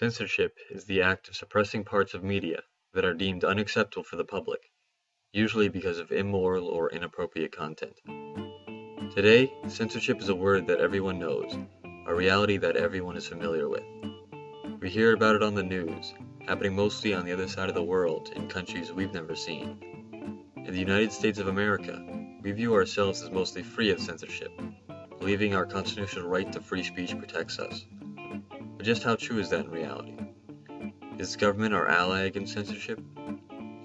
Censorship is the act of suppressing parts of media that are deemed unacceptable for the public, usually because of immoral or inappropriate content. Today, censorship is a word that everyone knows, a reality that everyone is familiar with. We hear about it on the news, happening mostly on the other side of the world in countries we've never seen. In the United States of America, we view ourselves as mostly free of censorship, believing our constitutional right to free speech protects us. But just how true is that in reality? Is government our ally against censorship?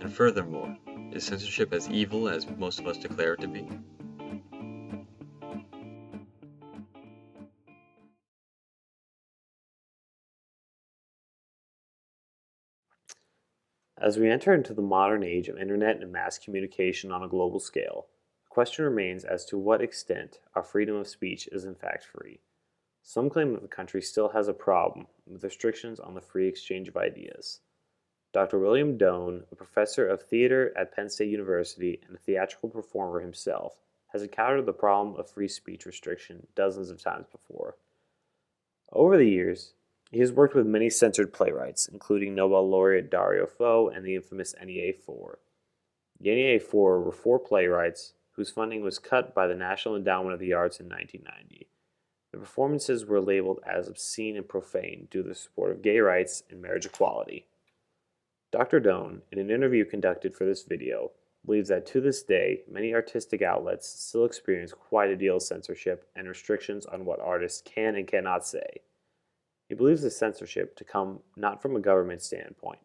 And furthermore, is censorship as evil as most of us declare it to be? As we enter into the modern age of internet and mass communication on a global scale, the question remains as to what extent our freedom of speech is in fact free. Some claim that the country still has a problem with restrictions on the free exchange of ideas. Dr. William Doan, a professor of theater at Penn State University and a theatrical performer himself, has encountered the problem of free speech restriction dozens of times before. Over the years, he has worked with many censored playwrights, including Nobel laureate Dario Fo and the infamous NEA 4. The NEA 4 were four playwrights whose funding was cut by the National Endowment of the Arts in 1990. The performances were labeled as obscene and profane due to the support of gay rights and marriage equality. Dr. Doan, in an interview conducted for this video, believes that to this day, many artistic outlets still experience quite a deal of censorship and restrictions on what artists can and cannot say. He believes the censorship to come not from a government standpoint,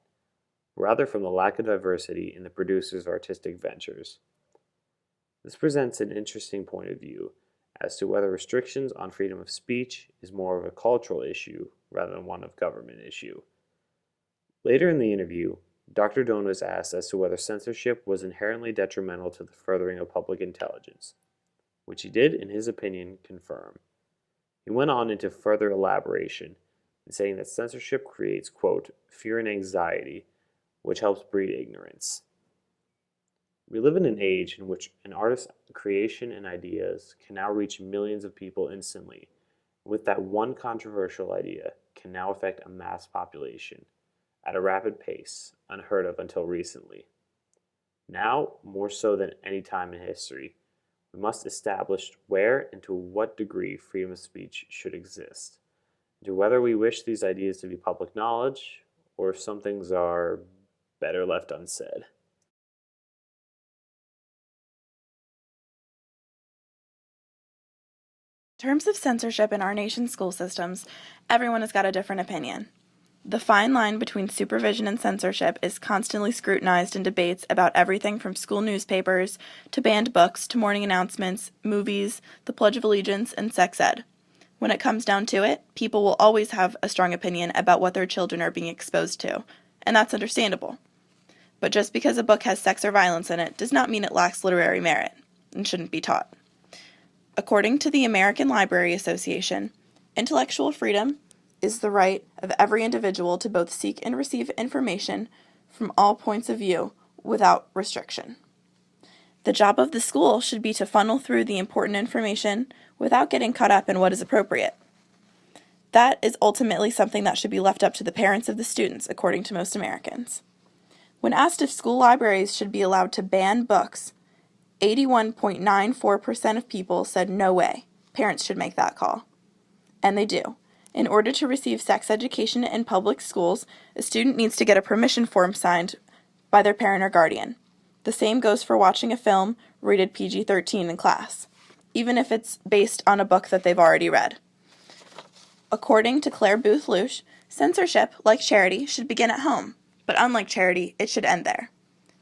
but rather from the lack of diversity in the producers of artistic ventures. This presents an interesting point of view as to whether restrictions on freedom of speech is more of a cultural issue rather than one of government issue. Later in the interview, Dr. Doan was asked as to whether censorship was inherently detrimental to the furthering of public intelligence, which he did, in his opinion, confirm. He went on into further elaboration in saying that censorship creates, quote, fear and anxiety, which helps breed ignorance. We live in an age in which an artist's creation and ideas can now reach millions of people instantly. With that one controversial idea can now affect a mass population at a rapid pace, unheard of until recently. Now, more so than any time in history, we must establish where and to what degree freedom of speech should exist, and to whether we wish these ideas to be public knowledge, or if some things are better left unsaid. In terms of censorship in our nation's school systems, everyone has got a different opinion. The fine line between supervision and censorship is constantly scrutinized in debates about everything from school newspapers to banned books to morning announcements, movies, the Pledge of Allegiance, and sex ed. When it comes down to it, people will always have a strong opinion about what their children are being exposed to, and that's understandable. But just because a book has sex or violence in it does not mean it lacks literary merit and shouldn't be taught. According to the American Library Association, intellectual freedom is the right of every individual to both seek and receive information from all points of view without restriction. The job of the school should be to funnel through the important information without getting caught up in what is appropriate. That is ultimately something that should be left up to the parents of the students, according to most Americans. When asked if school libraries should be allowed to ban books, 81.94% of people said no way. Parents should make that call. And they do. In order to receive sex education in public schools, a student needs to get a permission form signed by their parent or guardian. The same goes for watching a film rated PG-13 in class, even if it's based on a book that they've already read. According to Claire Booth-Lush, censorship, like charity, should begin at home, but unlike charity, it should end there.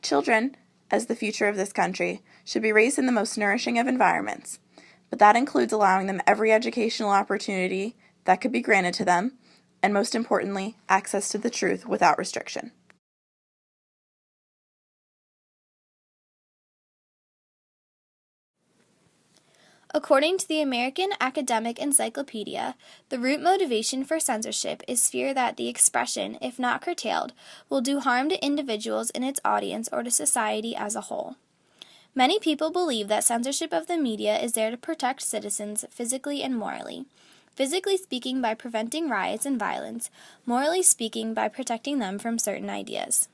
Children, as the future of this country, should be raised in the most nourishing of environments, but that includes allowing them every educational opportunity that could be granted to them, and most importantly, access to the truth without restriction. According to the American Academic Encyclopedia, the root motivation for censorship is fear that the expression, if not curtailed, will do harm to individuals in its audience or to society as a whole. Many people believe that censorship of the media is there to protect citizens physically and morally. physically speaking by preventing riots and violence, morally speaking by protecting them from certain ideas.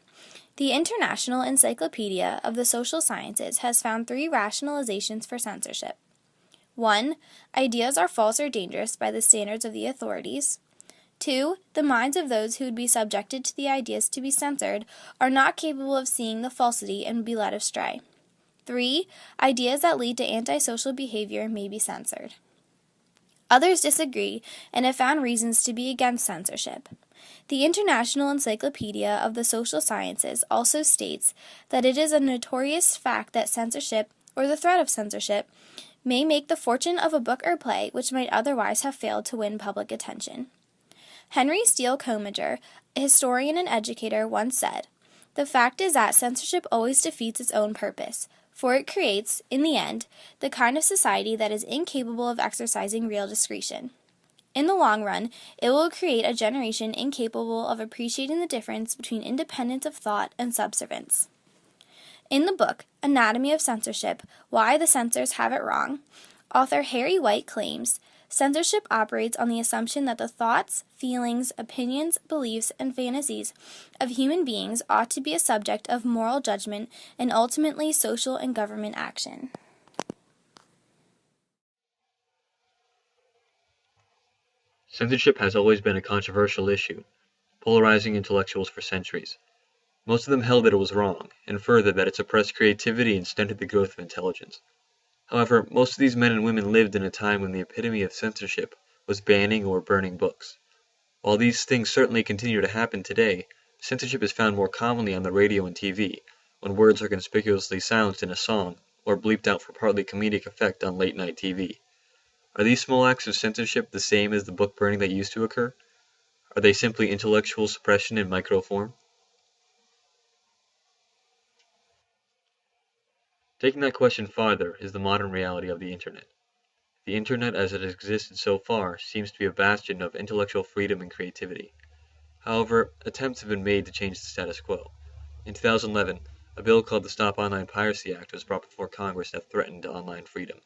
The International Encyclopedia of the Social Sciences has found 3 rationalizations for censorship. 1. Ideas are false or dangerous by the standards of the authorities. 2. The minds of those who would be subjected to the ideas to be censored are not capable of seeing the falsity and would be led astray. 3. Ideas that lead to antisocial behavior may be censored. Others disagree and have found reasons to be against censorship. The International Encyclopedia of the Social Sciences also states that it is a notorious fact that censorship, or the threat of censorship, may make the fortune of a book or play which might otherwise have failed to win public attention. Henry Steele Commager, a historian and educator, once said, "The fact is that censorship always defeats its own purpose, for it creates, in the end, the kind of society that is incapable of exercising real discretion. In the long run, it will create a generation incapable of appreciating the difference between independence of thought and subservience." In the book, Anatomy of Censorship, Why the Censors Have It Wrong, author Harry White claims, censorship operates on the assumption that the thoughts, feelings, opinions, beliefs, and fantasies of human beings ought to be a subject of moral judgment and ultimately social and government action. Censorship has always been a controversial issue, polarizing intellectuals for centuries. Most of them held that it was wrong, and further that it suppressed creativity and stunted the growth of intelligence. However, most of these men and women lived in a time when the epitome of censorship was banning or burning books. While these things certainly continue to happen today, censorship is found more commonly on the radio and TV, when words are conspicuously silenced in a song or bleeped out for partly comedic effect on late-night TV. Are these small acts of censorship the same as the book burning that used to occur? Are they simply intellectual suppression in microform? Taking that question farther is the modern reality of the Internet. The Internet as it has existed so far seems to be a bastion of intellectual freedom and creativity. However, attempts have been made to change the status quo. In 2011, a bill called the Stop Online Piracy Act was brought before Congress that threatened online freedom.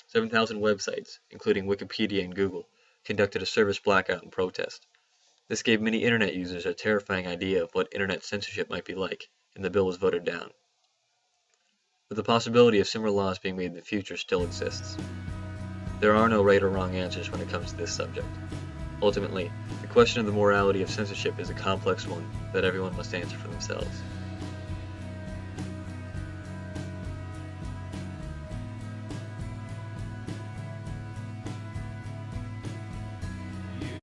7,000 websites, including Wikipedia and Google, conducted a service blackout in protest. This gave many Internet users a terrifying idea of what Internet censorship might be like, and the bill was voted down. But the possibility of similar laws being made in the future still exists. There are no right or wrong answers when it comes to this subject. Ultimately, the question of the morality of censorship is a complex one that everyone must answer for themselves.